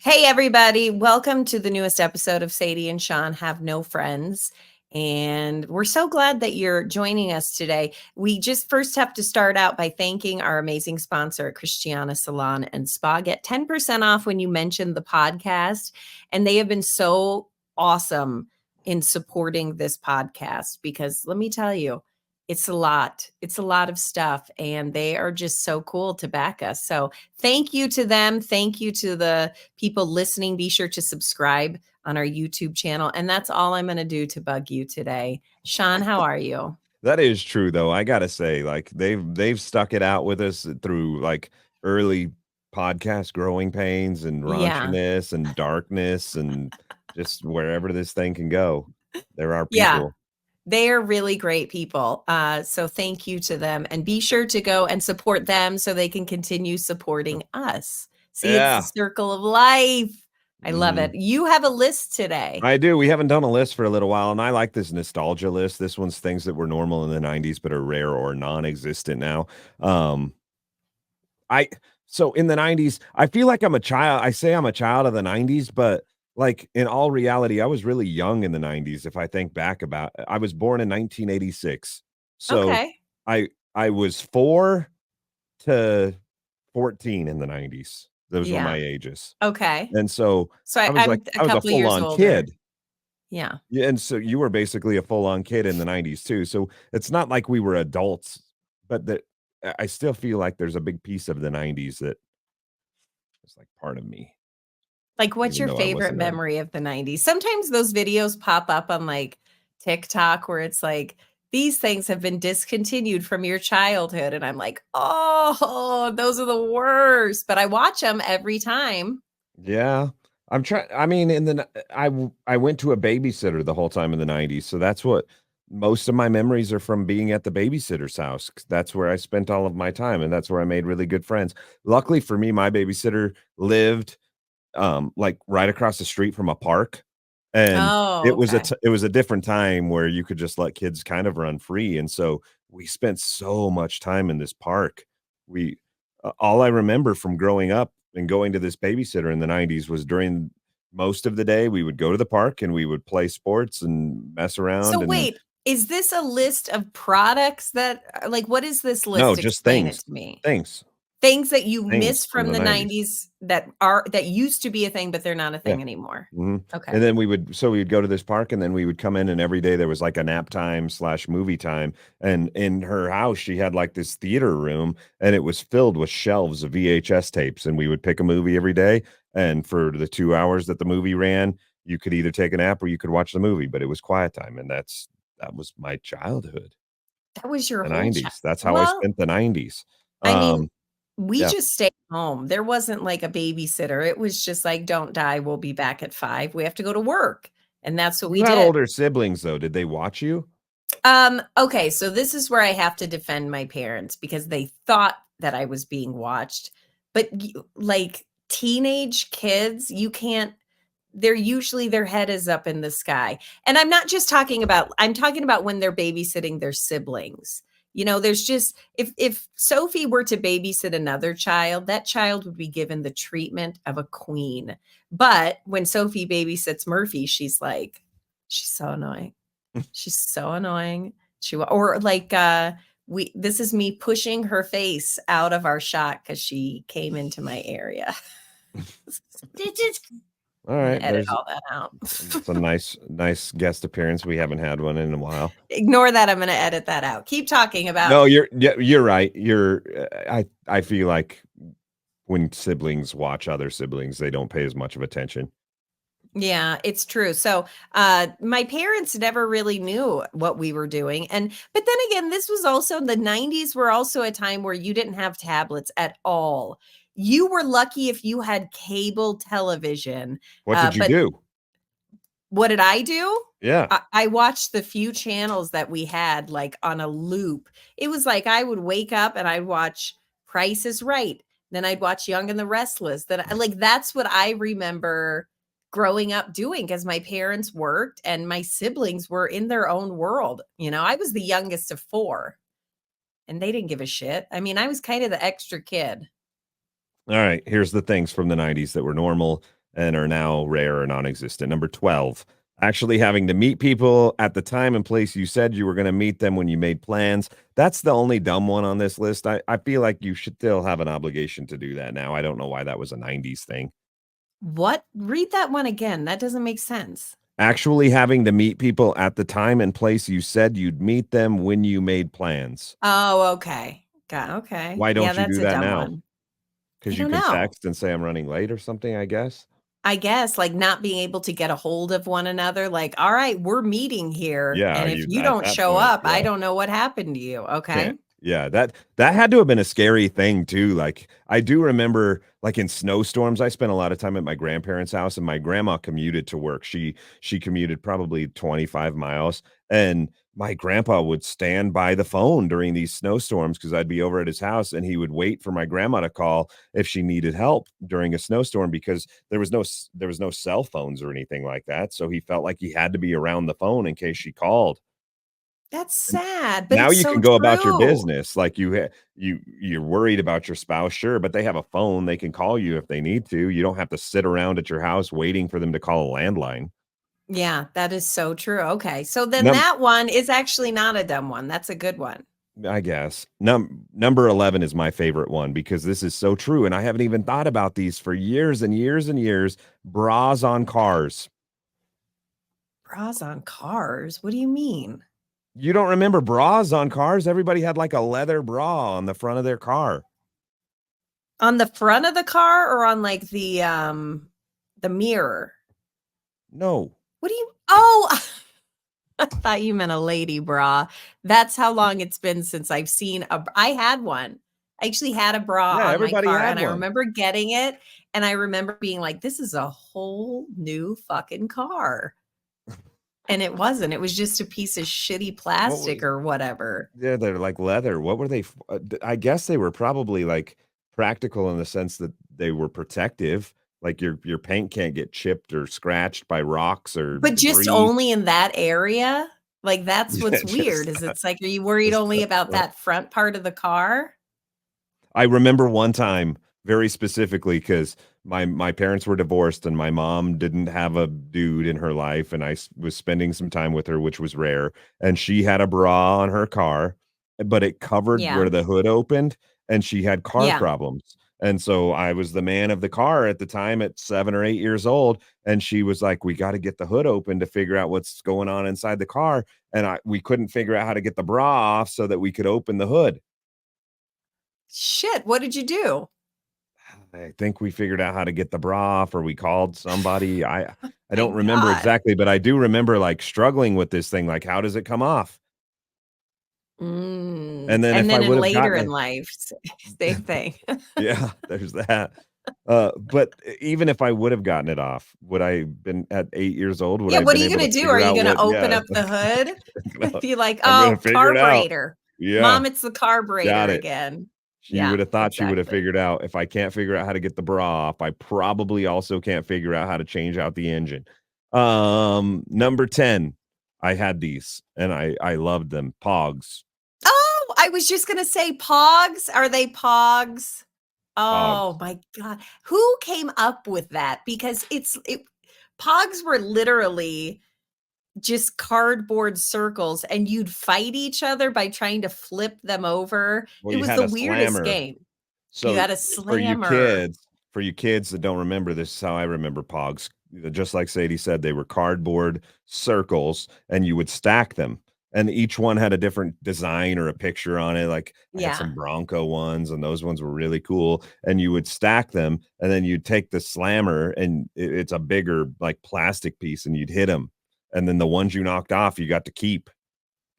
Hey, everybody. Welcome to the newest episode of Sadie and Shawn Have No Friends. And we're so glad that you're joining us today. We just first have to start out by thanking our amazing sponsor at Christiana Salon and Spa. Get 10% off when you mention the podcast. And they have been so awesome in supporting this podcast because let me tell you, it's a lot. It's a lot of stuff. And they are just so cool to back us. So thank you to them. Thank you to the people listening. Be sure to subscribe on our YouTube channel. And that's all I'm going to do to bug you today. Shawn, how are you? That is true though. I gotta say, like they've stuck it out with us through like early podcast growing pains and Yeah. raunchiness and darkness and just wherever this thing can go. There are Yeah. people. They are really great people. So thank you to them. And be sure to go and support them so they can continue supporting us. See, it's the Yeah. circle of life. I love it. Mhm. You have a list today. I do. We haven't done a list for a little while, and I like this nostalgia list. This one's things that were normal in the 90s but are rare or non-existent now. Um, I so in the 90s, I feel like I'm a child. I say I'm a child of the 90s, but like in all reality, I was really young in the 90s. If I think back about I was born in 1986. So Okay. I was 4 to 14 in the 90s. Those were my Yeah. ages. Okay. And so So I was like I'm a I was a couple years full-on older. kid. Yeah. Yeah, and so you were basically a full-on kid in the 90s too. So it's not like we were adults, but that I still feel like there's a big piece of the 90s that it's like part of me, Like, what's even your though I favorite wasn't a memory of the 90s? Sometimes those videos pop up on, like, TikTok where it's like, "These things have been discontinued from your childhood," and I'm like, "Oh, those are the worst," but I watch them every time. yeah. I'm trying I mean, in the I went to a babysitter the whole time in the 90s, so that's what most of my memories are from being at the babysitter's house 'cause that's where I spent all of my time, and that's where I made really good friends. Luckily for me, my babysitter lived like right across the street from a park. And Oh, okay. it was a different time where you could just let kids kind of run free. And so we spent so much time in this park. We all I remember from growing up and going to this babysitter in the 90s was during most of the day we would go to the park and we would play sports and mess So around and wait, is this a list of products that like, what is this no, list? just Explain it things. to me. Things. Things that you Things miss from from the the 90s. 90s that used to be a thing, but they're not a Yeah. thing anymore. Mhm, Okay. and then we would go to this park, and then we would come in, and every day there was, like, a nap time/movie slash movie time, and in her house, she had, like, this theater room, and it was filled with shelves of VHS tapes, and we would pick a movie every day, and for the 2 hours that the movie ran, you could either take a nap or you could watch the movie, but it was quiet time, and that was my childhood, That was your the whole child. 90s. That's how I Well, spent the 90s. I mean, Um, we yeah. just stayed home. There wasn't like a babysitter. It was just like, "Don't die, we'll be back at 5. We have to go to work." And that's what we You had did. older siblings, though. Did they watch you? Okay, so this is where I have to defend my parents because they thought that I was being watched. But like teenage kids, you can't they're usually their head is up in the sky. And I'm talking about when they're babysitting their siblings. You know, there's just if Sophie were to babysit another child, that child would be given the treatment of a queen. But when Sophie babysits Murphy, she's so annoying. She's so annoying. Or like we this is me pushing her face out of our shot cuz she came into my area. I'm gonna Alright, edit there's all that out. it's a nice guest appearance. We haven't had one in a while. Ignore that, I'm gonna edit that out. Keep talking about. No, you're right. I feel like when siblings watch other siblings, they don't pay as much of attention. Yeah, it's true. So, my parents never really knew what we were doing, but then again, this was also the '90s were also a time where you didn't have tablets at all. You were lucky if you had cable television, What did you but do? what did I do? Yeah. I watched the few channels that we had, like, on a loop. It was like I would wake up and I'd watch Price is Right, then I'd watch Young and the Restless, that's what I remember growing up doing because my parents worked and my siblings were in their own world, I was the youngest of 4, and they didn't give a shit. I mean, I was kinda the extra kid. Alright, here's the things from the 90s that were normal and are now rare or non-existent. Number 12, actually having to meet people at the time and place you said you were going to meet them when you made plans. That's the only dumb one on this list. I feel like you should still have an obligation to do that now. I don't know why that was a 90s thing. What? Read that one again. That doesn't make sense. Actually having to meet people at the time and place you said you'd meet them when you made plans. Oh, okay. Okay. Why Yeah, don't you that's do a that dumb now? one. I Because you don't can know. text and say I'm running late or something, I guess. I guess, like, not being able to get a hold of one another, like, "All right, we're meeting here, Yeah, and if you you at don't that show point, up, I yeah. don't know what happened to you." Okay. Can't. Yeah, that had to have been a scary thing too. Like I do remember like in snowstorms, I spent a lot of time at my grandparents' house and my grandma commuted to work. She commuted probably 25 miles and my grandpa would stand by the phone during these snowstorms because I'd be over at his house and he would wait for my grandma to call if she needed help during a snowstorm because there was no cell phones or anything like that. So he felt like he had to be around the phone in case she called. That's sad, but Now it's you so can go about your true. business, like, you're worried about your spouse, sure, but they have a phone, they can call you if they need to, you don't have to sit around at your house waiting for them to call a landline. Yeah, that is so true. Okay, so then Num that one is actually not a dumb one. That's a good one. I guess. Number 11 is my favorite one because this is so true, and I haven't even thought about these for years and years and years, bras on cars. Bras on cars? What do you mean? You don't remember bras on cars? Everybody had, like, a leather bra on the front of their car. On the front of the car or on, like, the mirror? No. What do you Oh! I thought you meant a lady bra. That's how long it's been since I've seen I had one. I actually had a bra Yeah, on my everybody car, had and I one. remember getting it, and I remember being like, "This is a whole new fucking car." And it wasn't. It was just a piece of shitty What plastic was or whatever. Yeah, they're like leather. What were they I guess they were probably, like, practical in the sense that they were protective, like, your paint can't get chipped or scratched by rocks or But just debris. only in that area? Like, that's Yeah, what's weird is that it's like, are you worried just only that about front. that front part of the car? I remember one time very specifically because my parents were divorced and my mom didn't have a dude in her life, and was spending some time with her, which was rare. And she had a bra on her car, but it covered Yeah. where the hood opened, and she had car Yeah. problems. And so I was the man of the car at the time at 7 or 8 years old, and she was like, "We got to get the hood open to figure out what's going on inside the car." And we couldn't figure out how to get the bra off so that we could open the hood. Shit, what did you do? I think we figured out how to get the bra off or we called somebody. I My don't remember god. exactly, but I do remember, like, struggling with this thing, like, how does it come off? And then And if I then in would have later gotten in it life, same thing. yeah, there's that. But even if I would have gotten it off, would I been at 8 years old, would I Yeah, have what are been you able to gonna do? Are figure you out gonna what open yeah, up the hood? Be like, I'm gonna "Oh, figure it out. carburetor. Yeah, Mom, it's the carburetor got it. again." She Yeah, would have thought she would have exactly. figured out if I can't figure out how to get the bra off, I probably also can't figure out how to change out the engine. Number 10, I had these and I loved them. Pogs. Oh, I was just gonna say pogs. Are they pogs? Oh Pogs. my god. Who came up with that? Because pogs were literally just cardboard circles, and you'd fight each other by trying to flip them over. Well, It you was had the a weirdest slammer. game. You So had a for you slammer. kids, for you kids that don't remember, this is how I remember Pogs. Just like Sadie said, they were cardboard circles and you would stack them. And each one had a different design or a picture on it. Like I had some Yeah. Bronco ones, and those ones were really cool. And you would stack them, and then you'd take the slammer, and it's a bigger like plastic piece, and you'd hit them. And then the ones you knocked off, you got to keep.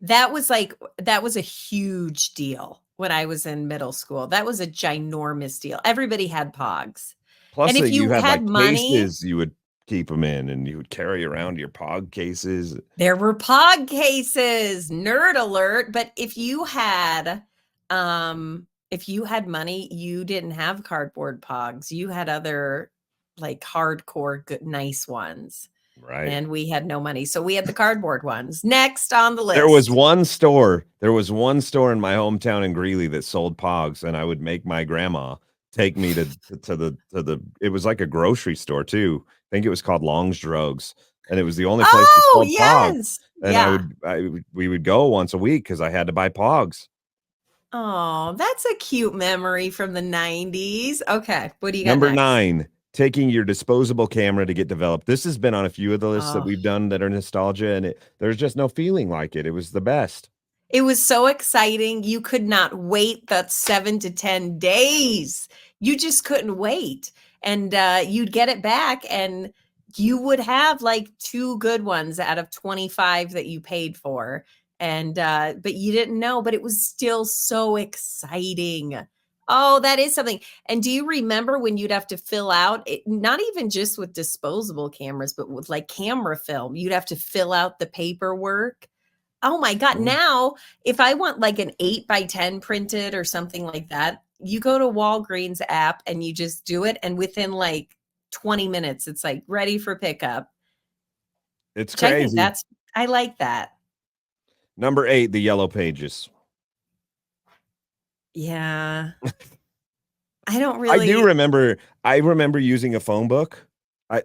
That was a huge deal when I was in middle school. That was a ginormous deal. Everybody had pogs. Plus, And if you you had, had like, money, cases you would keep them in, and you would carry around your POG cases. there were pod cases, nerd alert, but if you had money, you didn't have cardboard pogs. You had other, like, hardcore good nice ones, Right. and we had no money, so we had the cardboard ones. Next on the There list. was one store in my hometown in Greeley that sold POGs, and I would make my grandma take me to the it was like a grocery store too. I think it was called Long's Drugs, and it was the only place that Oh, sold Pogs. yes. And Yeah. we would go once a week because I had to buy Pogs. Oh, that's a cute memory from the 90s. Okay, what do you got Number next? 9, taking your disposable camera to get developed. This has been on a few of the lists that Oh, we've done that are nostalgia, and there's just no feeling like it. It was the best. it was so exciting. You could not wait the 7 to 10 days. You just couldn't wait. And you'd get it back, and you would have like 2 good ones out of 25 that you paid for. And but you didn't know, but it was still so exciting. Oh, that is something. And do you remember when you'd have to fill out it, not even just with disposable cameras, but with like camera film, you'd have to fill out the paperwork? Oh my God. Mm. Now, if I want like an 8 by 10 printed or something like that, you go to Walgreens app and you just do it. And within like 20 minutes, it's like ready for pickup, It's which I think crazy. I like that. Number 8, the Yellow Pages. Yeah. I don't I do really remember. I remember using a phone book,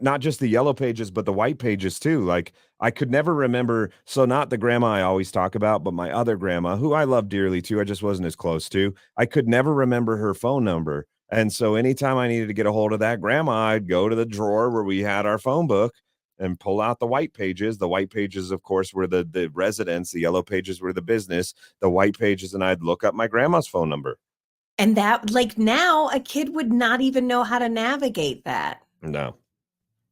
not just the Yellow Pages, but the White Pages too. Like I could never remember. So not the grandma I always talk about, but my other grandma, who I love dearly too. I just wasn't as close to. I could never remember her phone number, and so anytime I needed to get a hold of that grandma, I'd go to the drawer where we had our phone book and pull out the White Pages. The White Pages, of course, were the residents. The Yellow Pages were the business. The White Pages, and I'd look up my grandma's phone number. and that like now a kid would not even know how to navigate that. No.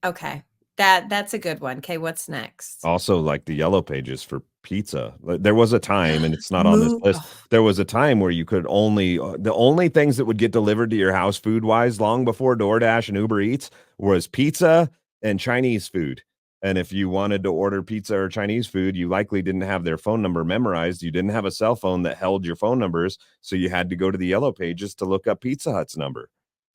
Okay. That's a good one. Okay, what's next? Also, like the Yellow Pages for pizza. There was a time, and it's not on this Move. list. Oh, There was a time where you could only the only things that would get delivered to your house food wise, long before DoorDash and Uber Eats, was pizza and Chinese food. And if you wanted to order pizza or Chinese food, you likely didn't have their phone number memorized. You didn't have a cell phone that held your phone numbers, so you had to go to the Yellow Pages to look up Pizza Hut's number.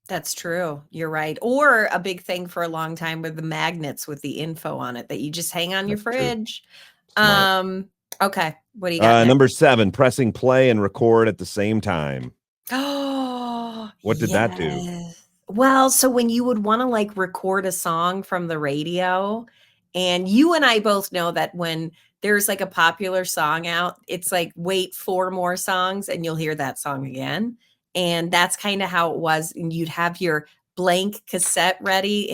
that's true. You're right. Or a big thing for a long time were the magnets with the info on it that you just hang on your That's true. fridge. Smart. Um, okay. What do you got next? Number 7, pressing play and record at the same time. Oh, What did that do? yes. Well, so when you would wanna, like, record a song from the radio, and you and I both know that when there's, like, a popular song out, it's like, wait 4 more songs and you'll hear that song again, and that's kinda how it was, and you'd have your blank cassette ready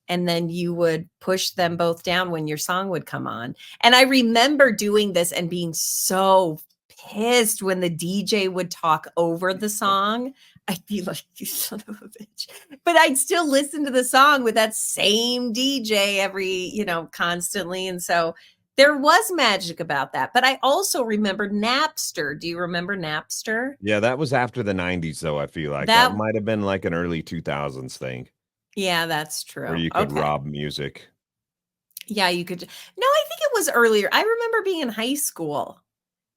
and then you would push them both down when your song would come on, and I remember doing this and being so pissed when the DJ would talk over the song. I'd be like, "You son of a bitch." But I'd still listen to the song with that same DJ constantly. And so there was magic about that. But I also remember Napster. Do you remember Napster? Yeah, that was after the 90s, though, I feel like. That That might have been like an early 2000s thing Yeah, that's where true. you could Okay. rob music. Yeah, you could. No, I think it was earlier. I remember being in high school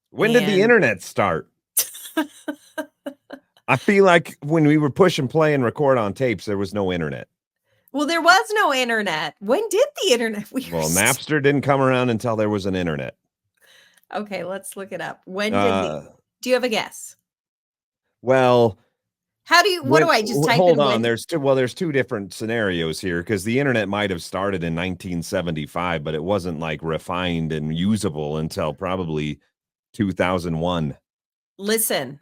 When did the and internet start? I feel like when we were push and play and record on tapes, there was no internet. well, there was no internet. When did the internet? We were Well, Napster didn't come around until there was an internet. Okay, let's look it up. When did the Uh, Do you have a guess? well, What do I just type hold in on, when? there's two different scenarios here because the internet might have started in 1975, but it wasn't like refined and usable until probably 2001. Listen,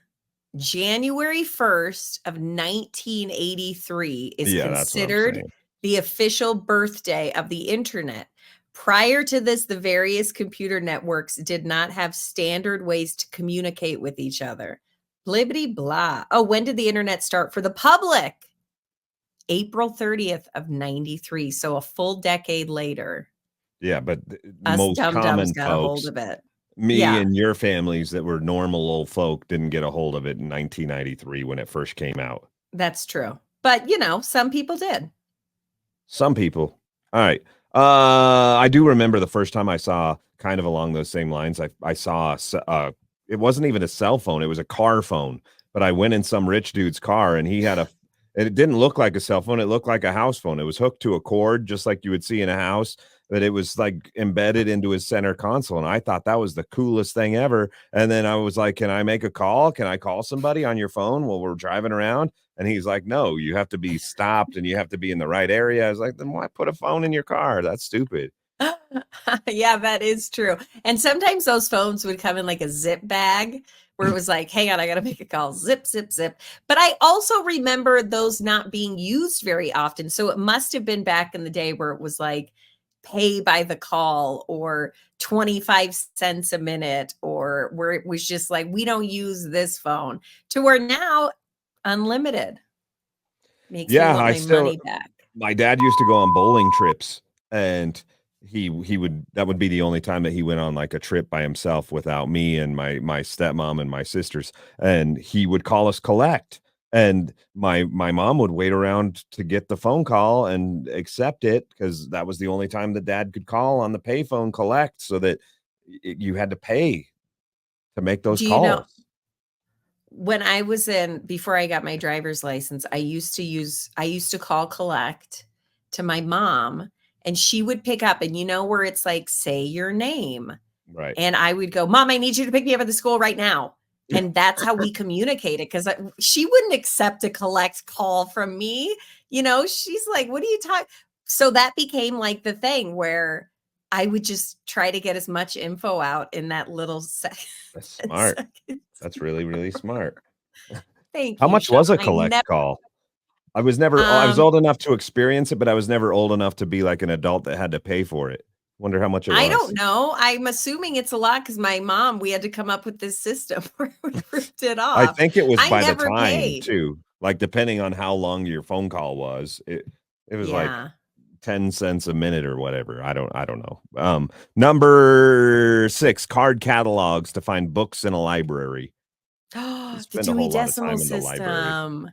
January 1st of 1983 is Yeah, that's what I'm considered saying. the official birthday of the internet. Prior to this, the various computer networks did not have standard ways to communicate with each other. Blibbity blah. Oh, when did the internet start for the public? April 30th of 93, so a full decade later. Yeah, but Us most dum-dums common got a hold folks, of it. me Yeah, and your families that were normal old folk, didn't get a hold of it in 1993 when it first came out. that's true. But, some people did. Some people. All right. I do remember the first time I saw kind of along those same lines. I saw it wasn't even a cell phone; it was a car phone. But I went in some rich dude's car, and he had And it didn't look like a cell phone. It looked like a house phone. It was hooked to a cord, just like you would see in a house, but it was like embedded into his center console. And I thought that was the coolest thing ever. And then I was like, can I make a call? Can I call somebody on your phone while we're driving around? And he's like, no, you have to be stopped and you have to be in the right area. I was like, then why put a phone in your car? That's stupid. Yeah, that is true. And sometimes those phones would come in like a zip bag where it was like, hang on, I got to make a call. Zip, zip, zip. But I also remember those not being used very often. So it must have been back in the day where it was like pay by the call or 25 cents a minute, or where it was just like, we don't use this phone, to where now unlimited makes me Yeah, want I my still money back. my dad used to go on bowling trips, and he would that would be the only time that he went on like a trip by himself without me and my stepmom and my sisters, and he would call us collect, and my mom would wait around to get the phone call and accept it because that was the only time that dad could call on the payphone collect, so that you had to pay to make those Do you know, calls. when I was in, before I got my driver's license, I used to call collect to my mom, and she would pick up, and you know where it's like, say your name. Right. And I would go, Mom, I need you to pick me up at the school right now. And that's how we communicated, because she wouldn't accept a collect call from me. She's like, what are you talking? So that became like the thing where I would just try to get as much info out in that little That's ten smart. seconds. That's really, really smart. Thank How you, much Shawn. was a I never, collect call? I was um, old enough to experience it, but I was never old enough to be like an adult that had to pay for it. Wonder how much it I don't was. know. I'm assuming it's a lot because my mom, we had to come up with this system where we ripped it I off. think it was I by the never time paid. too. Like depending on how long your phone call was, it was like Yeah. 10 cents a minute or whatever. I don't know. Number 6, card catalogs to find books in a library. You The spend a Dewey whole lot of Decimal time in the library. System.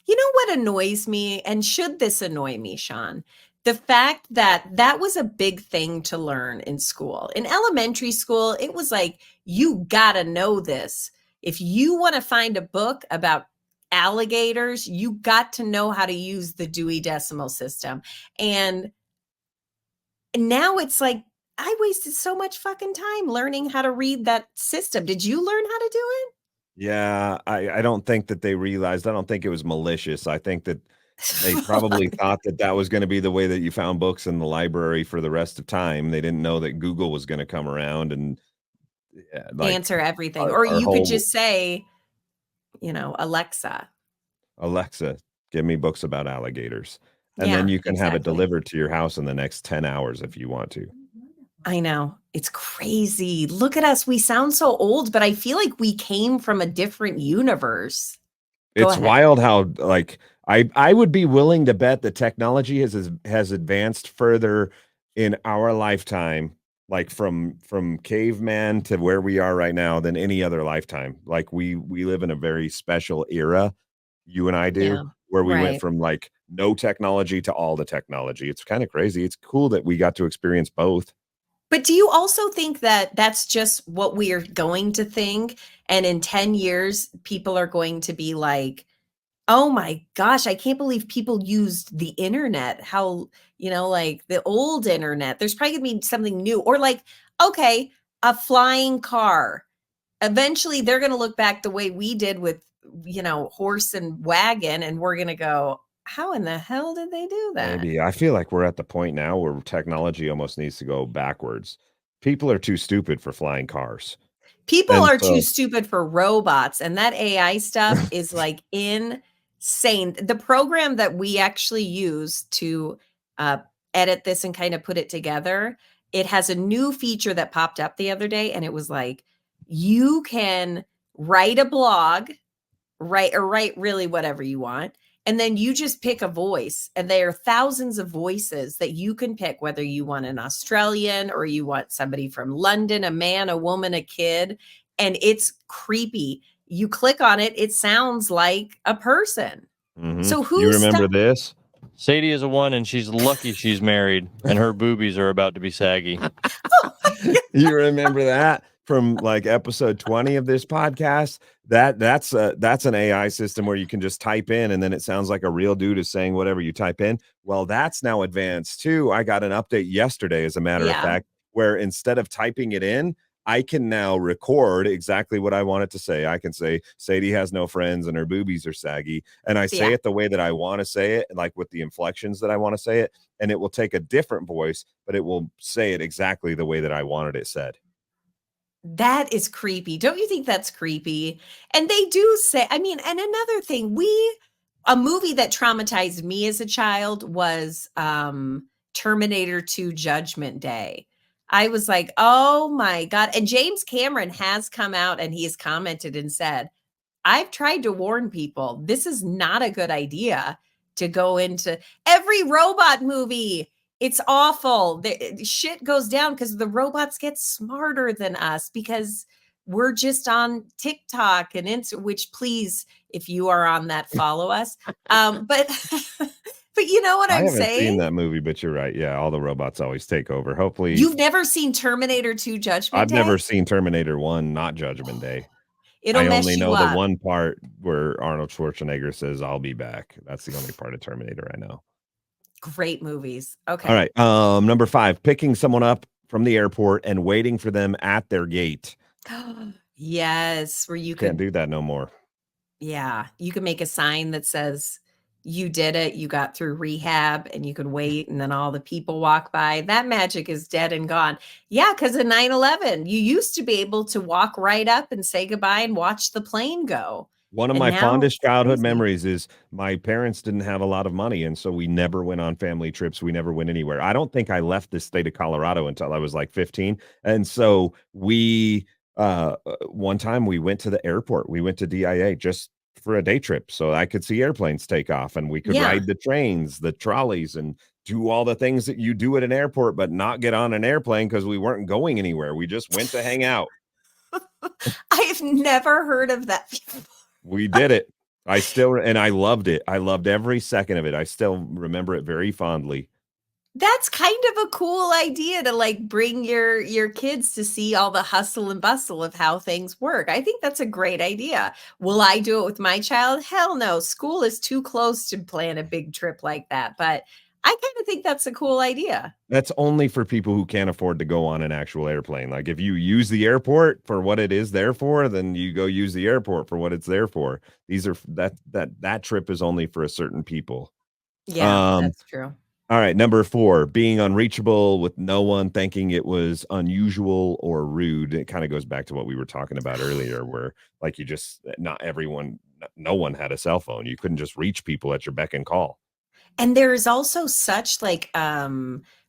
You know what annoys me? And should this annoy me, Shawn? The fact that that was a big thing to learn in school. In elementary school, it was like, you gotta know this. If you want to find a book about alligators, you got to know how to use the Dewey Decimal System. And now it's like, I wasted so much fucking time learning how to read that system. Did you learn how to do Yeah, I don't think that they realized. I don't think it was malicious. I think that they probably it? thought that that was gonna be the way that you found books in the library for the rest of time. They didn't know that Google was gonna come around and, yeah, like, Answer everything. our Or our you could whole just say, Alexa. Alexa, give me books about alligators, and then Yeah, you can have it exactly. delivered to your house in the next 10 hours if you want to. I know. It's crazy. Look at us. We sound so old, but I feel like we came from a different universe. Go It's ahead. wild how, like, I would be willing to bet that technology has advanced further in our lifetime, like from caveman to where we are right now, than any other lifetime. Like we live in a very special era, you and I do, Yeah. where we went Right. from like no technology to all the technology. It's kind of crazy. It's cool that we got to experience both. But do you also think that that's just what we are going to think? And in 10 years, people are going to be like, oh my gosh, I can't believe people used the internet. How, like the old internet. There's probably gonna be something new. Or like, okay, a flying car. Eventually they're gonna look back the way we did with, horse and wagon, and we're gonna go, how in the hell did they do that? Maybe. I feel like we're at the point now where technology almost needs to go backwards. People are too stupid for flying cars. People And are too so stupid for robots, and that AI stuff is like insane. The program that we actually use to uh, edit this and kind of put it together, it has a new feature that popped up the other day, and it was like, you can write a blog, write really whatever you want, and then you just pick a voice, and there are thousands of voices that you can pick, whether you want an Australian or you want somebody from London, a man, a woman, a kid, and it's creepy. You click on it, it sounds like a person. mhm. So You who remember stopped? this? Sadie is a one, and she's lucky she's married, and her boobies are about to be saggy. Oh my God. You remember that? from like episode 20 of this podcast, that's an AI system where you can just type in and then it sounds like a real dude is saying whatever you type in. Well, that's now advanced too. I got an update yesterday, as a matter of Yeah. fact, where instead of typing it in, I can now record exactly what I want it to say. I can say Sadie has no friends and her boobies are saggy. And I say Yeah. it the way that I want to say it, like with the inflections that I want to say it. And it will take a different voice, but it will say it exactly the way that I wanted it said. That is creepy. Don't you think that's creepy? And they do say, I mean, and another thing, a movie that traumatized me as a child was Terminator 2 Judgment Day. I was like, "Oh my God." And James Cameron has come out and he has commented and said, I've tried to warn people, this is not a good idea to go into every robot movie. It's awful. Shit goes down because the robots get smarter than us because we're just on TikTok and which please, if you are on that, follow us. But but you know what I I'm haven't seen saying? that movie, but you're right. Yeah, all the robots always take over. Hopefully, You've never seen Terminator 2 Judgment I've never Day? seen Terminator 1, not Judgment Day. It'll I mess only you know the up. one part where Arnold Schwarzenegger says, "I'll be back." That's the only part of Terminator I know. Great movies. All Okay. right. Number 5, picking someone up from the airport and waiting for them at their gate. Yes, where you Can't could do that no more. yeah, you could make a sign that says, "You did it, you got through rehab," and you could wait, and then all the people walk by. That magic is dead and gone. Yeah, because of 9/11, you used to be able to walk right up and say goodbye and watch the plane go, One of and my now fondest it's childhood crazy. memories is my parents didn't have a lot of money, and so we never went on family trips. We never went anywhere. I don't think I left the state of Colorado until I was like 15. And so one time we went to the airport. We went to DIA just for a day trip so I could see airplanes take off and we could Yeah. ride the trains, the trolleys, and do all the things that you do at an airport, but not get on an airplane because we weren't going anywhere. We just went to hang out. I have never heard of that before. We did it. I loved it. I loved every second of it. I still remember it very fondly. That's kind of a cool idea to, like, bring your kids to see all the hustle and bustle of how things work. I think that's a great idea. Will I do it with my child? Hell no. School is too close to plan a big trip like that, but I kinda think that's a cool idea. That's only for people who can't afford to go on an actual airplane. Like if you use the airport for what it is there for, then you go use the airport for what it's there for. These are that trip is only for a certain people. Yeah, Um that's true. All right, number 4, being unreachable with no one, thinking it was unusual or rude. It kind of goes back to what we were talking about earlier, where like you just not everyone, no one had a cell phone. You couldn't just reach people at your beck and call. And there is also such like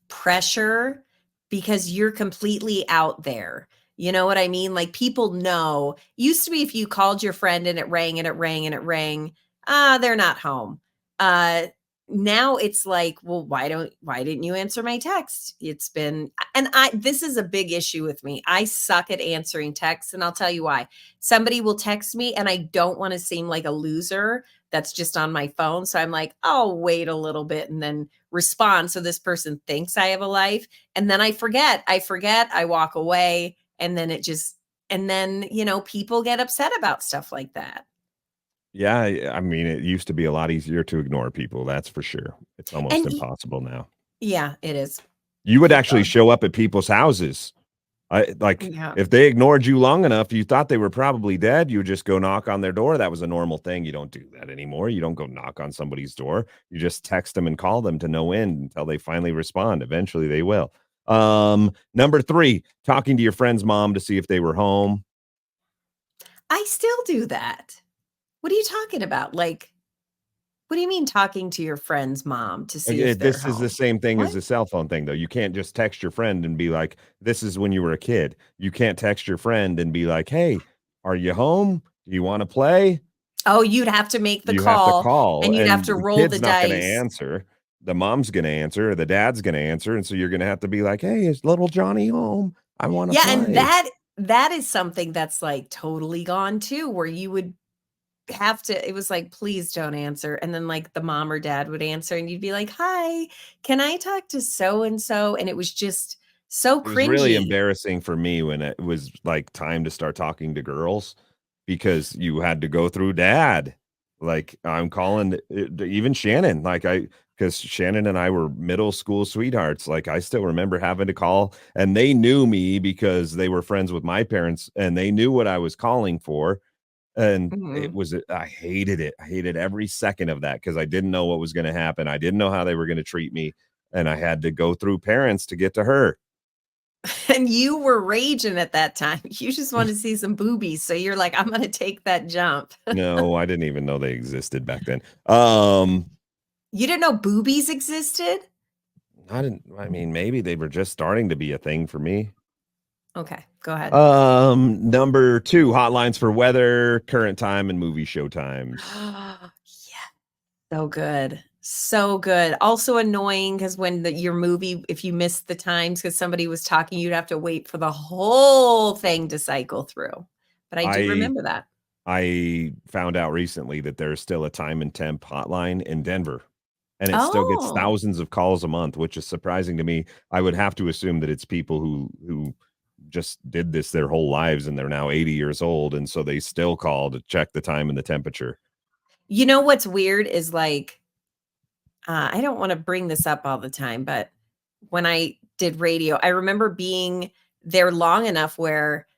pressure because you're completely out there. You know what I mean? Like people know. Used to be if you called your friend and it rang and it rang and it rang, they're not home. Uh Now it's like, well, why didn't you answer my text? It's been and I this is a big issue with me. I suck at answering texts and I'll tell you why. Somebody will text me and I don't want to seem like a loser that's just on my phone. So I'm like, I'll wait a little bit and then respond. So this person thinks I have a life. And then I forget. I walk away. And then and then, people get upset about stuff like that. Yeah, I mean, it used to be a lot easier to ignore people, that's for sure. It's almost And impossible now. yeah, it is. You would It, actually show up at people's houses. I like yeah. if they ignored you long enough, you thought they were probably dead, you would just go knock on their door. That was a normal thing. You don't do that anymore. You don't go knock on somebody's door. You just text them and call them to no end until they finally respond. Eventually they will. Number 3, talking to your friend's mom to see if they were home. I still do that. What are you talking about? Like, what do you mean talking to your friend's mom to see if they're This is the home? same thing as What? the cell phone thing, though. You can't just text your friend and be like, "This is when you were a kid." You can't text your friend and be like, "Hey, are you home? Do you want to play?" Oh, you'd have to make the You have to call call, and you'd have and to the roll the kid's not going to dice. answer. The mom's going to answer, or the dad's going to answer, and so you're going to have to be like, "Hey, is little Johnny home? I want to Yeah, and play." that is something that's, like, totally gone too, where you would have to it was like, "Please don't answer," and then, like, the mom or dad would answer, and you'd be like, "Hi, can I talk to so and so?" And it was just So It was really cringy. embarrassing for me when it was like time to start talking to girls because you had to go through dad. Like I'm calling even Shannon, because Shannon and I were middle school sweethearts. Like I still remember having to call, and they knew me because they were friends with my parents and they knew what I was calling for. And Mhm. I hated it. I hated every second of that because I didn't know what was going to happen. I didn't know how they were going to treat me. And I had to go through parents to get to her. And you were raging at that time. You just wanted to see some boobies, so you're like, "I'm gonna take that jump." No, I didn't even know they existed back then. You didn't know boobies existed? I mean, maybe they were just starting to be a thing for me. Okay, go ahead. Number 2, hotlines for weather, current time, and movie show times. Yeah, so good. So good. Also annoying because when your movie, if you missed the times because somebody was talking, you'd have to wait for the whole thing to cycle through. But I do I remember that. I found out recently that there's still a time and temp hotline in Denver, and it still gets Oh. thousands of calls a month, which is surprising to me. I would have to assume that it's people who just did this their whole lives and they're now 80 years old, and so they still call to check the time and the temperature. You know what's weird is like, I don't wanna bring this up all the time, but when I did radio, I remember being there long enough where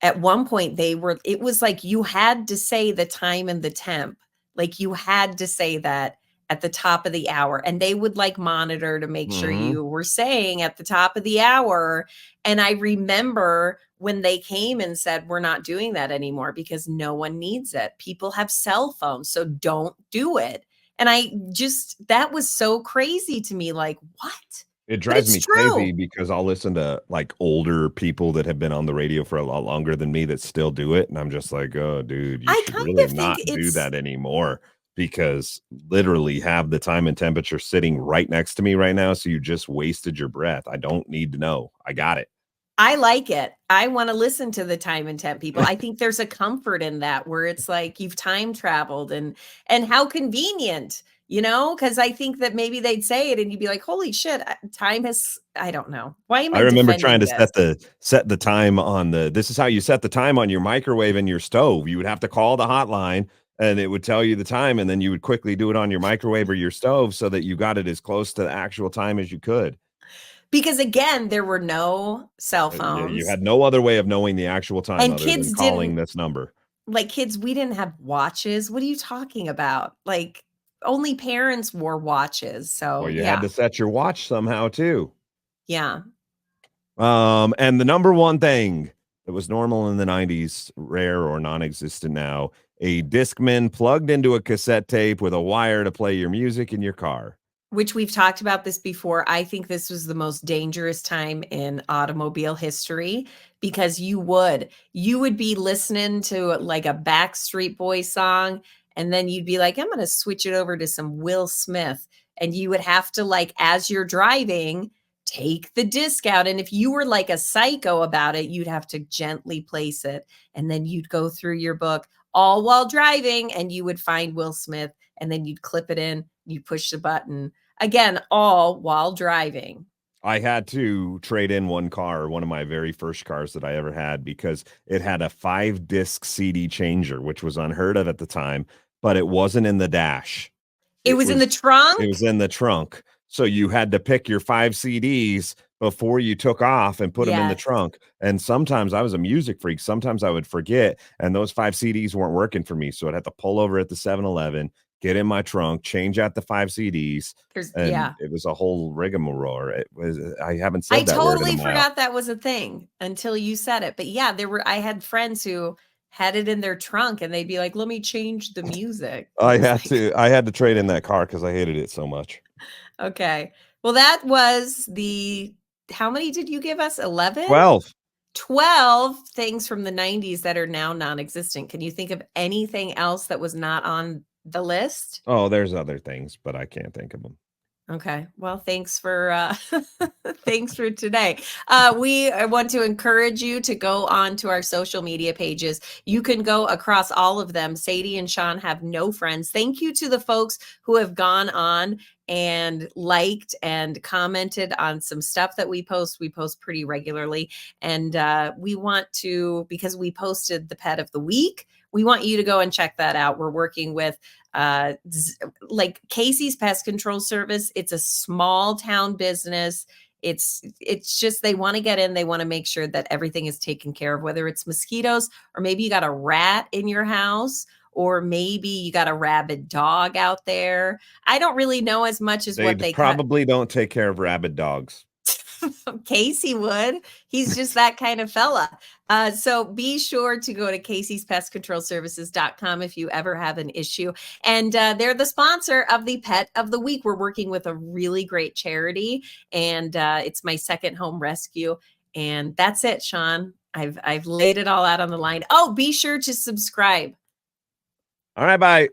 at one point, it was like you had to say the time and the temp. Like, you had to say that at the top of the hour, and they would, like, monitor to make sure Mhm. you were saying at the top of the hour, and I remember when they came and said, "We're not doing that anymore because no one needs it. People have cell phones, so don't do it." And I just that was so crazy to me, like, "What?" It But drives it's me crazy true. because I'll listen to, like, older people that have been on the radio for a lot longer than me that still do it, and I'm just like, "Oh, dude, you I should kind really of think not do it's that anymore because literally have the time and temperature sitting right next to me right now, so you just wasted your breath. I don't need to know. I got it." I like it. I wanna listen to the time and temp people. I think there's a comfort in that where it's like you've time traveled and how convenient, you know? Because I think that maybe they'd say it and you'd be like, "Holy shit, time has" I don't know. Why am I I remember trying defending to this? set the time on the this is how you set the time on your microwave and your stove. You would have to call the hotline and it would tell you the time, and then you would quickly do it on your microwave or your stove so that you got it as close to the actual time as you could. Because again, there were no cell Yeah, you phones had no other way of knowing the actual time and other than kids calling didn't this number. like, kids, we didn't have watches. What are you talking about? Like, only parents wore watches. Well, So, you had yeah. to set your watch somehow too. Yeah. And the number one thing that was normal in the 90s, rare or non-existent now, a Discman plugged into a cassette tape with a wire to play your music in your car. Which we've talked about this before. I think this was the most dangerous time in automobile history because you would be listening to like a Backstreet Boy song and then you'd be like, "I'm gonna switch it over to some Will Smith." And you would have to like, as you're driving, take the disc out. And if you were like a psycho about it, you'd have to gently place it. And then you'd go through your book all while driving and you would find Will Smith and then you'd clip it in, you'd push the button. Again, all while driving. I had to trade in one car, one of my very first cars that I ever had, because it had a 5 disc CD changer, which was unheard of at the time, but it wasn't in the dash. It It was in the was it was trunk? in the trunk. So you had to pick your 5 CDs before you took off and put them in the Yes. trunk. And sometimes I was a music freak. Sometimes I would forget, and those 5 CDs weren't working for me. So I'd have to pull over at the 7-Eleven, get in my trunk, change out the 5 CDs, and Yeah. it was a whole rigmarole. It was I haven't I said that word in a totally mile. forgot that was a thing until you said it. But yeah, I had friends who had it in their trunk and they'd be like, "Let me change the music." And it was like, I had to trade in that car because I hated it so much. okay. Well, that was the how many did you give us? 11? 12. 12 things from the 90s that are now non-existent. Can you think of anything else that was not on the list? Oh, there's other things, but I can't think of them. Okay. Well, thanks for thanks for today. We want to encourage you to go on to our social media pages. You can go across all of them. Sadie and Shawn have no friends. Thank you to the folks who have gone on and liked and commented on some stuff that we post. We post pretty regularly. And we want to, because we posted the pet of the week, we want you to go and check that out. We're working with like Casey's Pest Control Service. It's a small town business. It's just they want to get in. They want to make sure that everything is taken care of, whether it's mosquitoes or maybe you got a rat in your house or maybe you got a rabid dog out there. I don't really know as much as what they probably don't take care of rabid dogs. Casey would. He's just that kind of fella. So be sure to go to Casey'sPestControlServices.com if you ever have an issue. And they're the sponsor of the Pet of the Week. We're working with a really great charity, and it's my second home rescue. And that's it, Shawn. I've laid it all out on the line. Oh, be sure to subscribe. All right, bye.